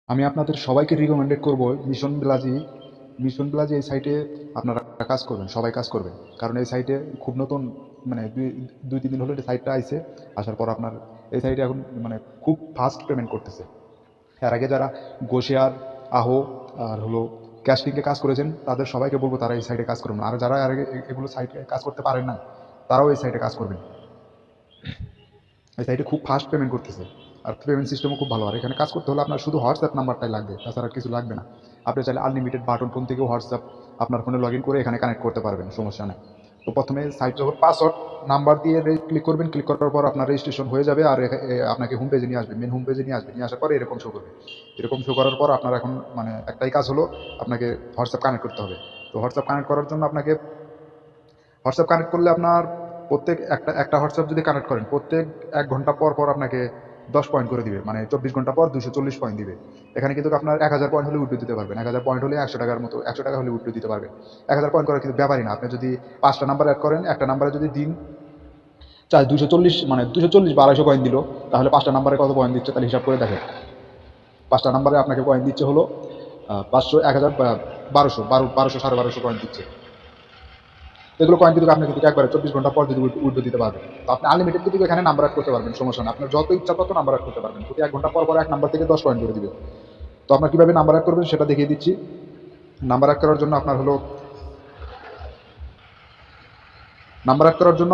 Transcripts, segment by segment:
আমি আপনাদের সবাইকে রিকমেন্ডেড করব মিশন ব্লাজি এই সাইটে আপনারা কাজ করবেন, সবাই কাজ করবেন। কারণ এই সাইটে খুব নতুন, মানে দুই তিন দিন হলো এই সাইটটা আইছে। আসার পর আপনার এই সাইটে এখন মানে খুব ফাস্ট পেমেন্ট করতেছে। এর আগে যারা গোশেয়ার, আহো আর হলো ক্যাশলিংকে কাজ করেছেন তাদের সবাইকে বলবো তারা এই সাইটে কাজ করবেন। আর যারা এর আগে এগুলো সাইটে কাজ করতে পারেন না তারাও এই সাইটে কাজ করবেন। এই সাইটে খুব ফাস্ট পেমেন্ট করতেছে, আর পেমেন্ট সিস্টেমও খুব ভালো। আর এখানে কাজ করতে হলে আপনার শুধু হোয়াটসঅ্যাপ নাম্বারটাই লাগবে, তাছাড়া কিছু লাগবে না। আপনি চাইলে আনলিমিটেড বাটন ফোন থেকেও হোয়াটসঅ্যাপ আপনার ফোনে লগ ইন করে এখানে কানেক্ট করতে পারবেন, সমস্যা নেই। তো প্রথমে সাইটের ওপর পাসওয়ার্ড নাম্বার দিয়ে ক্লিক করবেন। ক্লিক করার পর আপনার রেজিস্ট্রেশন হয়ে যাবে, আর আপনাকে হোম পেজে নিয়ে আসবে, মেন হোম পেজে নিয়ে আসবে। নিয়ে আসার পরে এরকম শো করবে। এরকম শো করার পর আপনার এখন মানে একটাই কাজ হলো, আপনাকে হোয়াটসঅ্যাপ কানেক্ট করতে হবে। তো হোয়াটসঅ্যাপ কানেক্ট করার জন্য আপনাকে হোয়াটসঅ্যাপ কানেক্ট করলে আপনার প্রত্যেক একটা হোয়াটসঅ্যাপ যদি কানেক্ট করেন, প্রত্যেক 1 ঘন্টা পর পর আপনাকে 10 পয়েন্ট করে দিবে, মানে 24 ঘন্টা পর 240 পয়েন্ট দিবে। এখানে কিন্তু আপনার 1000 পয়েন্ট হলে উইথড্র দিতে পারবেন। 1000 পয়েন্ট হলে 100 টাকার মতো, 100 টাকা হলে উইথড্র দিতে পারবেন। 1000 পয়েন্ট করার কিন্তু ব্যাপারই না। আপনি যদি 5টা নাম্বার অ্যাড করেন, একটা নাম্বারে যদি দিন চাই 240, মানে 240 বা 250 কয়েন দিল, তাহলে 5টা নাম্বারে কত পয়েন্ট দিচ্ছে তাহলে হিসাব করে দেখেন। 5টা নাম্বারে আপনাকে পয়েন্ট দিচ্ছে হলো 500, 1000, 1200, 1200 পয়েন্ট দিচ্ছে। এগুলো কয়েন কিন্তু আপনি কিন্তু একবারে 24 ঘন্টা পর যদি উইথড্র দিতে পারবেন। তো আপনি আনলিমিটেড কিন্তু এখানে নাম্বার অ্যাড করতে পারবেন, সমস্যা না। আপনার যত ইচ্ছা তত নাম্বার অ্যাড করতে পারবেন। প্রতি 1 ঘন্টা পর পর এক নাম্বার থেকে 10 পয়েন্ট করে দিবে। তো আপনার কীভাবে নাম্বার অ্যাড করবেন সেটা দেখিয়ে দিচ্ছি। নাম্বার অ্যাড করার জন্য আপনার হলো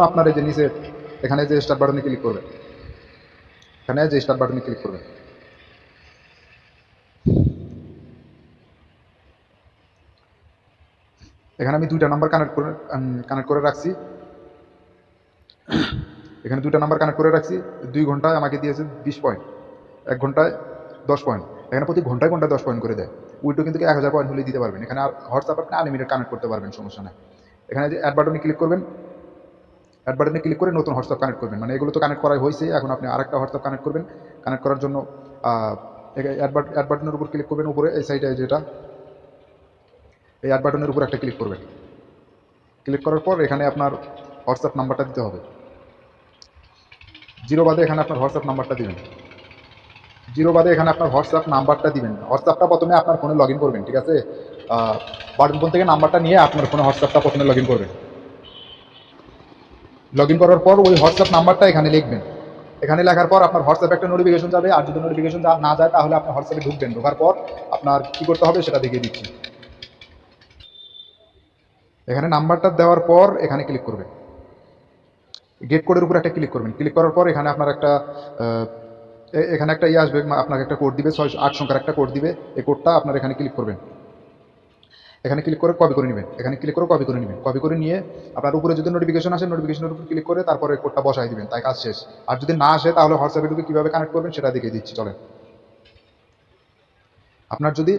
আপনার এই যে নিচে এখানে যে স্টার্ট বাটনে ক্লিক করবেন, এখানে যে স্টার্ট বাটনে ক্লিক করবেন, এখানে আমি 2টা নাম্বার কানেক্ট করে রাখছি। এখানে 2টা নাম্বার কানেক্ট করে রাখছি। 2 ঘন্টায় আমাকে দিয়েছে 20 পয়েন্ট, 1 ঘন্টায় 10 পয়েন্ট। এখানে প্রতি ঘন্টায় 10 পয়েন্ট করে দেয়। উইড্রো কিন্তু 1000 পয়েন্ট হলেই দিতে পারবেন। এখানে আর হোয়াটসঅ্যাপ আপনি আনলিমিটেড কানেক্ট করতে পারবেন, সমস্যা নেই। এখানে যে অ্যাড বাটনে ক্লিক করবেন, অ্যাড বাটনে ক্লিক করে নতুন হোয়াটসঅ্যাপ কানেক্ট করবেন। মানে এগুলো তো কানেক্ট করাই হয়েছে, এখন আপনি আরেকটা হোয়াটসঅ্যাপ কানেক্ট করবেন। কানেক্ট করার জন্য অ্যাড বাটনের উপর ক্লিক করবেন, উপরে এই সাইডে যেটা, এই অ্যাড বাটনের উপর একটা ক্লিক করবেন। ক্লিক করার পর এখানে আপনার হোয়াটসঅ্যাপ নাম্বারটা দিতে হবে। 0 বাদে এখানে আপনার হোয়াটসঅ্যাপ নাম্বারটা দিবেন। 0 বাদে এখানে আপনার হোয়াটসঅ্যাপ নাম্বারটা দিবেন। হোয়াটসঅ্যাপটা প্রথমে আপনার ফোনে লগ ইন করবেন, ঠিক আছে? বাটন ফোন থেকে নাম্বারটা নিয়ে আপনার ফোনে হোয়াটসঅ্যাপটা প্রথমে লগ ইন করবেন। লগ ইন করার পর ওই হোয়াটসঅ্যাপ নাম্বারটা এখানে লিখবেন। এখানে লেখার পর আপনার হোয়াটসঅ্যাপে একটা নোটিফিকেশন যাবে, আর যদি নোটিফিকেশন না যায় তাহলে আপনি হোয়াটসঅ্যাপে ঢুকবেন। ঢোকার পর আপনার কী করতে হবে সেটা দেখিয়ে দিচ্ছি। এখানে নাম্বারটা দেওয়ার পর এখানে ক্লিক করবেন, গেট কোডের উপর একটা ক্লিক করবেন। ক্লিক করার পর এখানে আপনার একটা এখানে একটা ইয়ে আসবে, আপনাকে একটা কোড দিবে, 8 সংখ্যার একটা কোড দিবে। এই কোডটা আপনার এখানে ক্লিক করবেন। এখানে ক্লিক করে কপি করে নেবেন। এখানে ক্লিক করে কপি করে নেবেন। কপি করে নিয়ে আপনার উপরে যদি নোটিফিকেশন আসে, নোটিফিকেশনের উপর ক্লিক করে তারপরে কোডটা বসাই দিবেন, তাই কাজ শেষ। আর যদি না আসে তাহলে হোয়াটসঅ্যাপে ঢুকে কীভাবে কানেক্ট করবেন সেটা দেখিয়ে দিচ্ছি, চলেন। আপনার যদি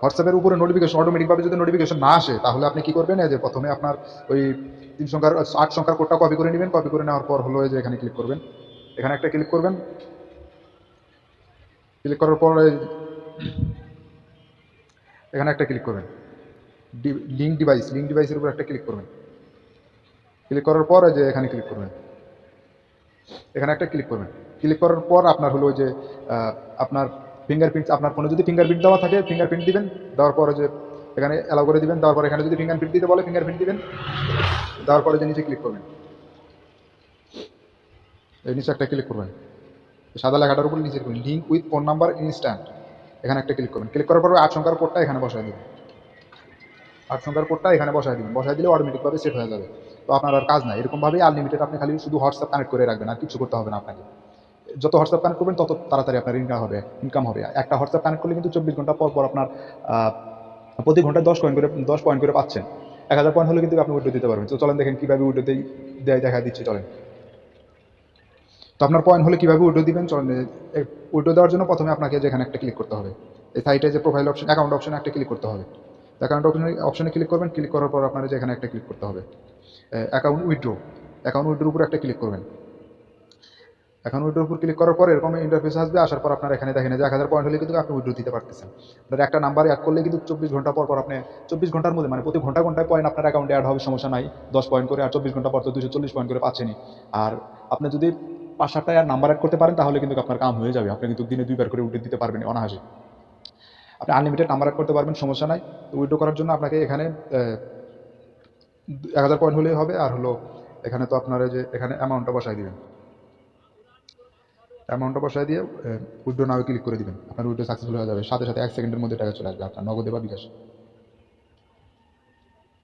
হোয়াটসঅ্যাপের উপরে নোটিফিকেশন অটোমেটিকভাবে যদি নোটিফিকেশন না আসে তাহলে আপনি কী করবেন, যে প্রথমে আপনার ওই 8 সংখ্যার কোডটা কপি করে নেবেন। কপি করে নেওয়ার পর হলো যে এখানে ক্লিক করবেন, এখানে একটা ক্লিক করবেন। ক্লিক করার পর এখানে একটা ক্লিক করবেন, লিঙ্ক ডিভাইসের উপর একটা ক্লিক করবেন। ক্লিক করার পর যে এখানে ক্লিক করবেন, এখানে একটা ক্লিক করবেন। ক্লিক করার পর আপনার হলো যে আপনার ফিঙ্গারপ্রিন্ট, আপনার ফোনে যদি ফিঙ্গারপ্রিন্ট দেওয়া থাকে ফিঙ্গারপ্রিন্ট দিবেন। দেওয়ার পরে যে এখানে অ্যালাউ করে দিবেন। দেওয়ার পর এখানে যদি ফিঙ্গারপ্রিন্ট দিতে বলে ফিঙ্গারপ্রিন্ট দিবেন। দেওয়ার পরে যে নিচে ক্লিক করবেন, এই নিচে একটা ক্লিক করবেন, সাদা লেখাটার উপর নিচে করবেন link with phone number instant. এখানে একটা ক্লিক করবেন। ক্লিক করার পর 8 সংখ্যার কোডটা এখানে বসায় দেবেন। 8 সংখ্যার কোডটা এখানে বসায় দিবেন। বসায় দিলে অটোমেটিকভাবে সেট হয়ে যাবে। তো আপনার আর কাজ নাই। এরকমভাবেই আনলিমিটেড আপনি খালি শুধু হোয়াটসঅ্যাপ কানেক্ট করে রাখবেন, আর কিছু করতে হবে না আপনাকে। যত হোয়াটসঅ্যাপ কানেক্ট করবেন তত তাড়াতাড়ি আপনার ইনকাম হবে। একটা হোয়াটসঅ্যাপ কানেক্ট করলে কিন্তু 24 ঘন্টা পর পর আপনার প্রতি ঘন্টায় 10 পয়েন্ট করে পাচ্ছেন। 1000 পয়েন্ট হলে কিন্তু আপনি উইড্রো দিতে পারবেন। তো চলেন দেখেন কীভাবে উইড্রো দেয় দেখা দিচ্ছি, চলেন। তো আপনার পয়েন্ট হলে কীভাবে উইড্রো দিবেন, চলেন। উইড্রো দেওয়ার জন্য প্রথমে আপনাকে যেখানে একটা ক্লিক করতে হবে, এই সাইটে যে প্রোফাইল অপশন, অ্যাকাউন্ট অপশনে একটা ক্লিক করতে হবে। অ্যাকাউন্ট অপশনে ক্লিক করবেন। ক্লিক করার পর আপনার যেখানে একটা ক্লিক করতে হবে অ্যাকাউন্ট উইড্রোর উপর একটা ক্লিক করবেন। এখন উইড্রোর উপর ক্লিক করার পর এরকম ইন্টারফেস আসবে। আসার পর আপনার এখানে দেখেন যে 1000 পয়েন্ট হলে কিন্তু আপনি উইড্রো দিতে পারতেছেন। আপনার একটা নাম্বার অ্যাড করলে কিন্তু 24 ঘন্টা পর আপনি 24 ঘন্টার মধ্যে, মানে প্রতি ঘন্টায় পয়েন্ট আপনার অ্যাকাউন্টে অ্যাড হবে, সমস্যা নাই। 10 পয়েন্ট করে, আর 24 ঘন্টা পর তো 240 পয়েন্ট করে পাচ্ছেনই। আর আপনি যদি 5-7টা নাম্বার অ্যাড করতে পারেন তাহলে কিন্তু আপনার কাম হয়ে যাবে। আপনি কিন্তু দিনে 2 বার করে উইড্রো দিতে পারবেন অনায়াসে। আপনি আনলিমিটেড নাম্বার অ্যাড করতে পারবেন, সমস্যা নাই। তো উইথড্র করার জন্য আপনাকে এখানে 1000 পয়েন্ট হলেই হবে। আর হলো এখানে তো আপনার যে এখানে অ্যামাউন্টটা বসাই দিবেন, অ্যামাউন্টটা বসাই দিয়ে উইথড্র নাও ক্লিক করে দিবেন। আপনার উইথড্র সাকসেসফুল হয়ে যাবে, সাথে সাথে 1 সেকেন্ডের মধ্যে টাকা চলে আসবে আপনার নগদে বা বিকাশে।